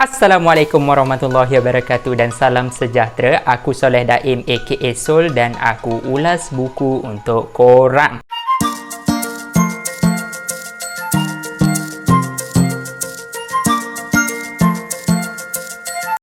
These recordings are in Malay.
Assalamualaikum warahmatullahi wabarakatuh dan salam sejahtera. Aku Soleh Daim aka Sol dan aku ulas buku untuk korang.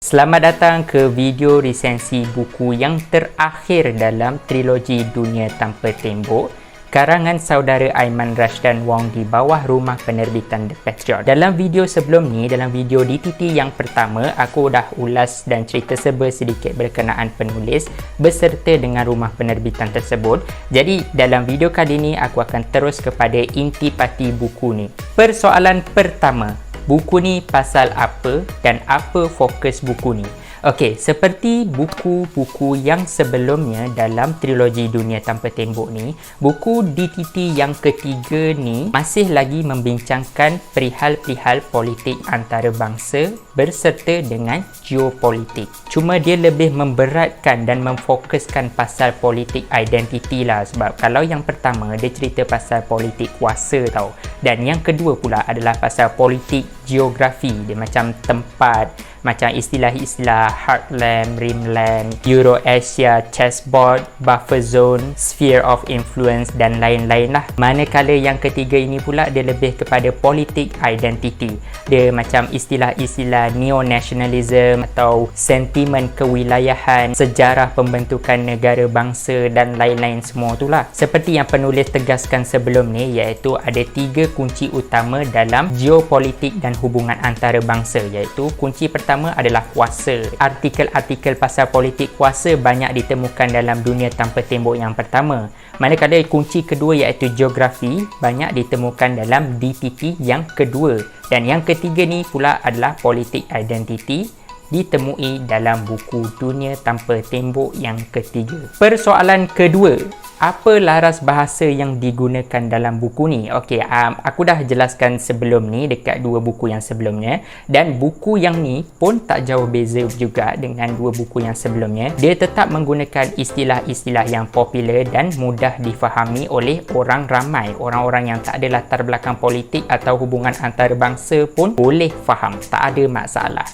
Selamat datang ke video resensi buku yang terakhir dalam trilogi Dunia Tanpa Tembok karangan saudara Aiman Rashdan Wong di bawah rumah penerbitan The Patriot. Dalam video sebelum ni, dalam video DTT yang pertama, aku dah ulas dan cerita serba sedikit berkenaan penulis beserta dengan rumah penerbitan tersebut. Jadi dalam video kali ni aku akan terus kepada intipati buku ni. Persoalan pertama, buku ni pasal apa dan apa fokus buku ni? Okey, seperti buku-buku yang sebelumnya dalam trilogi Dunia Tanpa Tembok ni, buku DTT yang ketiga ni masih lagi membincangkan perihal-perihal politik antarabangsa berserta dengan geopolitik. Cuma dia lebih memberatkan dan memfokuskan pasal politik identiti lah, sebab kalau yang pertama dia cerita pasal politik kuasa tau, dan yang kedua pula adalah pasal politik geografi. Dia macam tempat, macam istilah-istilah heartland, rimland, Eurasia, chessboard, buffer zone, sphere of influence dan lain-lain lah. Manakala yang ketiga ini pula dia lebih kepada politik identity. Dia macam istilah-istilah neo-nationalism atau sentimen kewilayahan, sejarah pembentukan negara bangsa dan lain-lain semua tu lah. Seperti yang penulis tegaskan sebelum ni, iaitu ada 3 kunci utama dalam geopolitik dan hubungan antarabangsa, iaitu kunci pertama adalah kuasa. Artikel-artikel pasal politik kuasa banyak ditemukan dalam Dunia Tanpa Tembok yang pertama. Manakala kunci kedua iaitu geografi banyak ditemukan dalam DTT yang kedua. Dan yang ketiga ni pula adalah politik identity, ditemui dalam buku Dunia Tanpa Tembok yang ketiga. Persoalan kedua, apa laras bahasa yang digunakan dalam buku ni? Okey, aku dah jelaskan sebelum ni dekat 2 buku yang sebelumnya, dan buku yang ni pun tak jauh beza juga dengan 2 buku yang sebelumnya. Dia tetap menggunakan istilah-istilah yang popular dan mudah difahami oleh orang ramai. Orang-orang yang tak ada latar belakang politik atau hubungan antarabangsa pun boleh faham, tak ada masalah.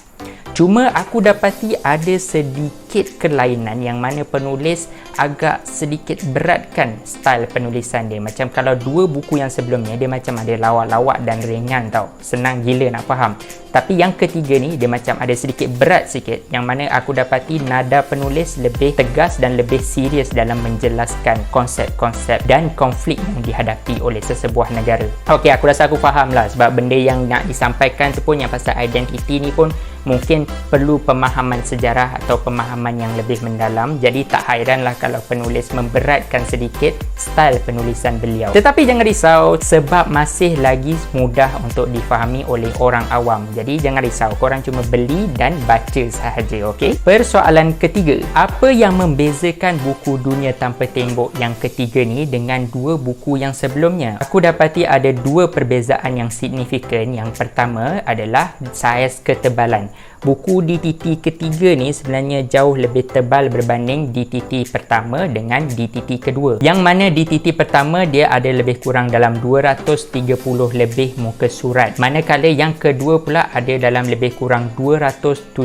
Cuma aku dapati ada sedikit kelainan yang mana penulis agak sedikit beratkan style penulisan dia. Macam kalau 2 buku yang sebelumnya dia macam ada lawak-lawak dan ringan tau, senang gila nak faham. Tapi yang ketiga ni dia macam ada sedikit berat sikit, yang mana aku dapati nada penulis lebih tegas dan lebih serius dalam menjelaskan konsep-konsep dan konflik yang dihadapi oleh sesebuah negara. Okey, aku rasa aku faham lah, sebab benda yang nak disampaikan tu pun yang pasal identiti ni pun mungkin perlu pemahaman sejarah atau pemahaman yang lebih mendalam. Jadi tak hairanlah kalau penulis memberatkan sedikit style penulisan beliau. Tetapi jangan risau, sebab masih lagi mudah untuk difahami oleh orang awam. Jadi jangan risau, korang cuma beli dan baca sahaja, okey? Persoalan ketiga, apa yang membezakan buku Dunia Tanpa Tembok yang ketiga ni dengan 2 buku yang sebelumnya? Aku dapati ada 2 perbezaan yang signifikan. Yang pertama adalah saiz ketebalan. Buku DTT ketiga ni sebenarnya jauh lebih tebal berbanding DTT pertama dengan DTT kedua. Yang mana DTT pertama dia ada lebih kurang dalam 230 lebih muka surat. Manakala yang kedua pula ada dalam lebih kurang 270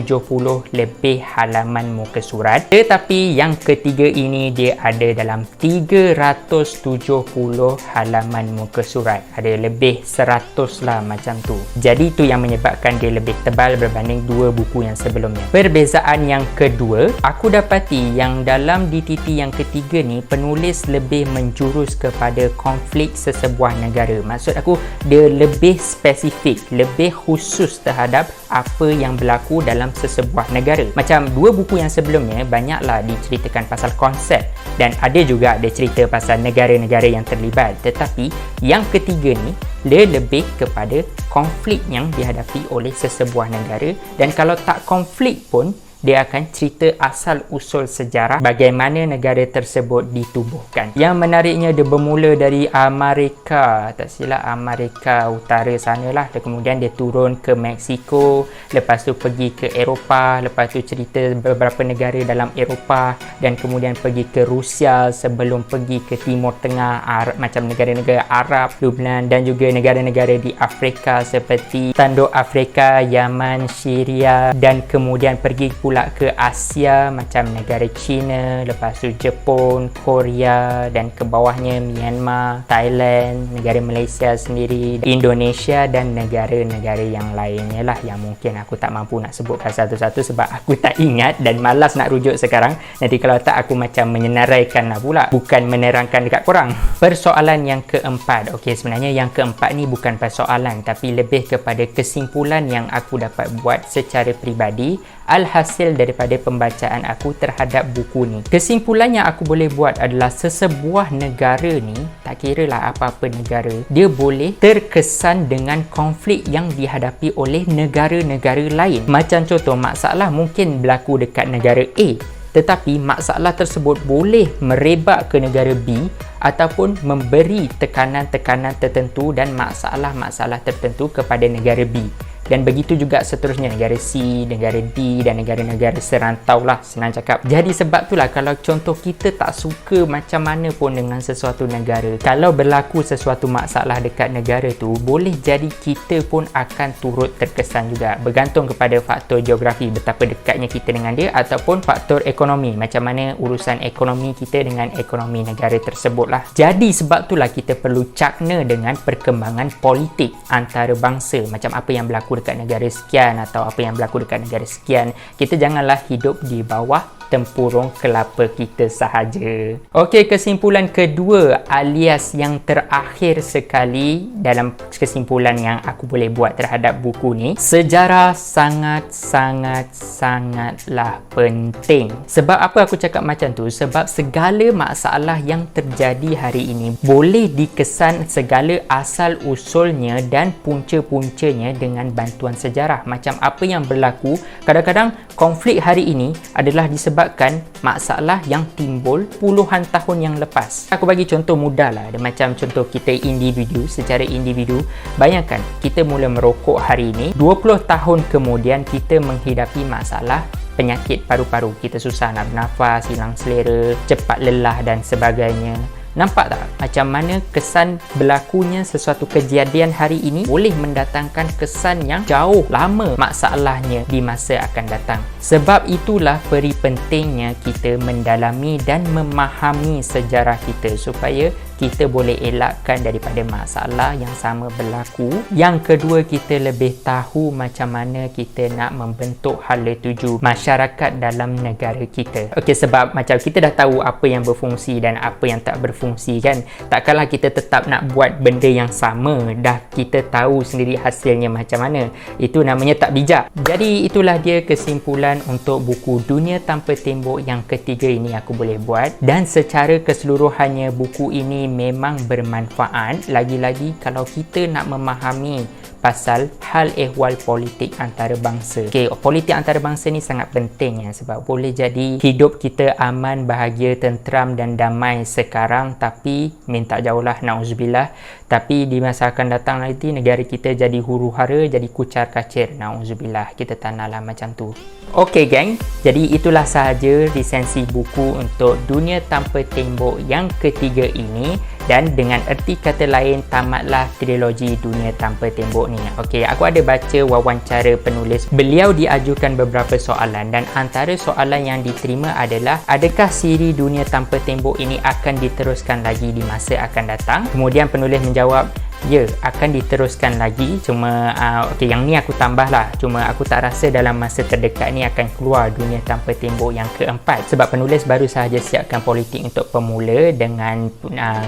lebih halaman muka surat. Tetapi yang ketiga ini dia ada dalam 370 halaman muka surat. Ada lebih 100 lah macam tu. Jadi tu yang menyebabkan dia lebih tebal berbanding 2 buku yang sebelumnya. Perbezaan yang kedua, aku dapati yang dalam DTT yang ketiga ni penulis lebih menjurus kepada konflik sesebuah negara. Maksud aku, dia lebih spesifik, lebih khusus terhadap apa yang berlaku dalam sesebuah negara. Macam 2 buku yang sebelumnya banyaklah diceritakan pasal konsep dan ada juga dia cerita pasal negara-negara yang terlibat. Tetapi yang ketiga ni dia lebih kepada konflik yang dihadapi oleh sesebuah negara, dan kalau tak konflik pun dia akan cerita asal usul sejarah bagaimana negara tersebut ditubuhkan. Yang menariknya, dia bermula dari Amerika, tak silap Amerika Utara sanalah, dan kemudian dia turun ke Mexico, lepas tu pergi ke Eropah, lepas tu cerita beberapa negara dalam Eropah, dan kemudian pergi ke Rusia sebelum pergi ke Timur Tengah, macam negara-negara Arab, Lebanon, dan juga negara-negara di Afrika seperti Tanduk Afrika, Yaman, Syria, dan kemudian pergi pula ke Asia macam negara China, lepas tu Jepun, Korea, dan ke bawahnya Myanmar, Thailand, negara Malaysia sendiri, Indonesia, dan negara-negara yang lainnya lah yang mungkin aku tak mampu nak sebutkan satu-satu sebab aku tak ingat dan malas nak rujuk sekarang. Nanti kalau tak aku macam menyenaraikan lah pula, bukan menerangkan dekat korang. Persoalan yang keempat. Okey, sebenarnya yang keempat ni bukan persoalan tapi lebih kepada kesimpulan yang aku dapat buat secara peribadi alhasil daripada pembacaan aku terhadap buku ni. Kesimpulan yang aku boleh buat adalah sesebuah negara ni, tak kira lah apa-apa negara, dia boleh terkesan dengan konflik yang dihadapi oleh negara-negara lain. Macam contoh, masalah mungkin berlaku dekat negara A, tetapi masalah tersebut boleh merebak ke negara B ataupun memberi tekanan-tekanan tertentu dan masalah-masalah tertentu kepada negara B. Dan begitu juga seterusnya, negara C, negara D dan negara-negara serantau lah, senang cakap. Jadi sebab itulah kalau contoh kita tak suka macam mana pun dengan sesuatu negara, kalau berlaku sesuatu masalah dekat negara tu, boleh jadi kita pun akan turut terkesan juga. Bergantung kepada faktor geografi, betapa dekatnya kita dengan dia, ataupun faktor ekonomi, macam mana urusan ekonomi kita dengan ekonomi negara tersebut lah. Jadi sebab itulah kita perlu cakna dengan perkembangan politik antarabangsa, macam apa yang berlaku dekat negara sekian atau apa yang berlaku dekat negara sekian. Kita janganlah hidup di bawah tempurung kelapa kita sahaja. Okey, kesimpulan kedua alias yang terakhir sekali dalam kesimpulan yang aku boleh buat terhadap buku ni, sejarah sangatlah penting. Sebab apa aku cakap macam tu? Sebab segala masalah yang terjadi hari ini boleh dikesan segala asal usulnya dan punca-puncanya dengan bantuan sejarah. Macam apa yang berlaku, kadang-kadang konflik hari ini adalah disebabkan masalah yang timbul puluhan tahun yang lepas. Aku bagi contoh mudah lah, macam contoh kita individu, secara individu, bayangkan kita mula merokok hari ini, 20 tahun kemudian kita menghidapi masalah penyakit paru-paru, kita susah nak bernafas, hilang selera, cepat lelah dan sebagainya. Nampak tak macam mana kesan berlakunya sesuatu kejadian hari ini boleh mendatangkan kesan yang jauh lama masalahnya di masa akan datang. Sebab itulah peri pentingnya kita mendalami dan memahami sejarah kita supaya kita boleh elakkan daripada masalah yang sama berlaku. Yang kedua, kita lebih tahu macam mana kita nak membentuk hala tuju masyarakat dalam negara kita. Okey, sebab macam kita dah tahu apa yang berfungsi dan apa yang tak berfungsi kan. Takkanlah kita tetap nak buat benda yang sama, dah kita tahu sendiri hasilnya macam mana. Itu namanya tak bijak. Jadi itulah dia kesimpulan untuk buku Dunia Tanpa Tembok yang ketiga ini aku boleh buat. Dan secara keseluruhannya buku ini memang bermanfaat, lagi-lagi kalau kita nak memahami pasal hal ehwal politik antarabangsa. Okey, politik antarabangsa ni sangat penting ya, sebab boleh jadi hidup kita aman, bahagia, tenteram dan damai sekarang, tapi minta jauhlah, na'udzubillah, tapi di masa akan datang nanti negara kita jadi huru-hara, jadi kucar kacir, na'udzubillah, kita tak naklah macam tu. Okey geng, jadi itulah sahaja resensi buku untuk Dunia Tanpa Tembok yang ketiga ini. Dan dengan erti kata lain, tamatlah trilogi Dunia Tanpa Tembok ni. Okey, aku ada baca wawancara penulis. Beliau diajukan beberapa soalan dan antara soalan yang diterima adalah, adakah siri Dunia Tanpa Tembok ini akan diteruskan lagi di masa akan datang? Kemudian penulis menjawab, ya, akan diteruskan lagi. Cuma okey, yang ni aku tambah lah. Cuma aku tak rasa dalam masa terdekat ni akan keluar Dunia Tanpa Tembok yang keempat. Sebab penulis baru sahaja siapkan politik untuk pemula dengan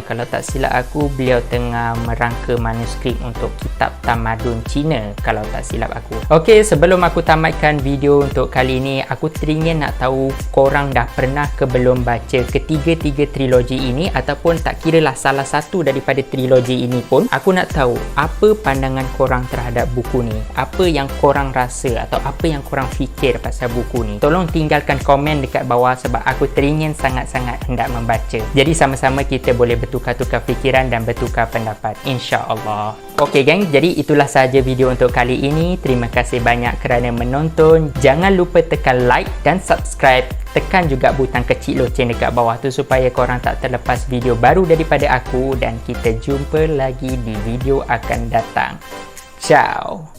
kalau tak silap aku, beliau tengah merangka manuskrip untuk kitab tamadun Cina kalau tak silap aku. Okey, sebelum aku tamatkan video untuk kali ni, aku teringin nak tahu korang dah pernah ke belum baca ketiga-tiga trilogi ini, ataupun tak kiralah salah satu daripada trilogi ini pun. Aku nak tahu apa pandangan korang terhadap buku ni. Apa yang korang rasa atau apa yang korang fikir pasal buku ni. Tolong tinggalkan komen dekat bawah sebab aku teringin sangat-sangat hendak membaca. Jadi sama-sama kita boleh bertukar-tukar fikiran dan bertukar pendapat, insya-Allah. Okey geng, jadi itulah sahaja video untuk kali ini. Terima kasih banyak kerana menonton. Jangan lupa tekan like dan subscribe. Tekan juga butang kecil loceng dekat bawah tu supaya korang tak terlepas video baru daripada aku, dan kita jumpa lagi di video akan datang. Ciao.